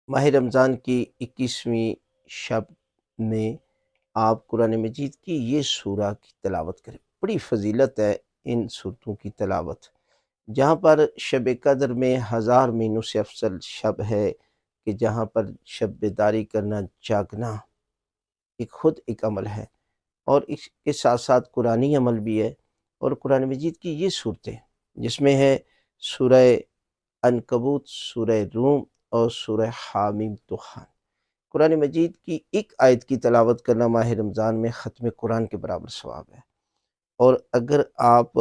ماہ رمضان کی 21ویں شب میں آپ قرآن مجید کی یہ سورہ کی تلاوت کریں۔ بڑی فضیلت ہے ان سورتوں کی تلاوت، جہاں پر شب قدر میں 1000 مہینوں سے افضل شب ہے کہ جہاں پر شب بیداری کرنا، جاگنا خود ایک عمل ہے، اور اس کے ساتھ ساتھ قرآنی عمل بھی ہے۔ اور قرآن مجید کی یہ صورتیں جس میں ہے سورہ عنکبوت، سورہ روم اور سورہ حامیم طحان، قرآن مجید کی ایک آیت کی تلاوت کرنا ماہ رمضان میں ختم قرآن کے برابر ثواب ہے۔ اور اگر آپ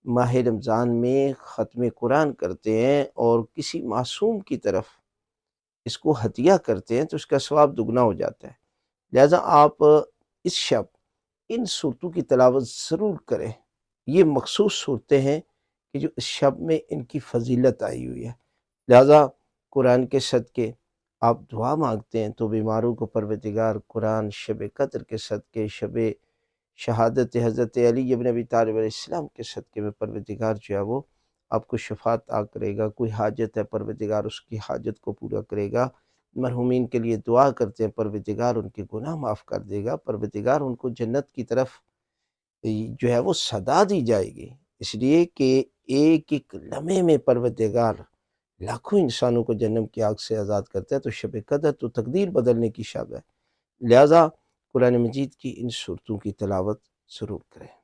ماہ رمضان میں ختم قرآن کرتے ہیں اور کسی معصوم کی طرف اس کو ہدیہ کرتے ہیں تو اس کا ثواب دگنا ہو جاتا ہے۔ لہذا آپ اس شب ان صورتوں کی تلاوت ضرور کریں۔ یہ مخصوص صورتیں ہیں کہ جو اس شب میں ان کی فضیلت آئی ہوئی ہے، لہذا قرآن کے صدقے آپ دعا مانگتے ہیں تو بیماروں کو پروردگار قرآن شب قدر کے صدقے، شب شہادت حضرت علی ابن ابی طالب علیہ السلام کے صدقے میں پروردگار جو ہے وہ آپ کو شفاعت عطا کرے گا۔ کوئی حاجت ہے پروردگار اس کی حاجت کو پورا کرے گا۔ مرحومین کے لیے دعا کرتے ہیں پروردگار ان کے گناہ معاف کر دے گا، پروردگار ان کو جنت کی طرف جو ہے وہ صدا دی جائے گی، اس لیے کہ ایک ایک لمحے میں پروردگار لاکھوں انسانوں کو جہنم کی آگ سے آزاد کرتا ہے۔ تو شب قدر تو تقدیر بدلنے کی شب ہے، لہذا قرآن مجید کی ان صورتوں کی تلاوت ضرور کریں۔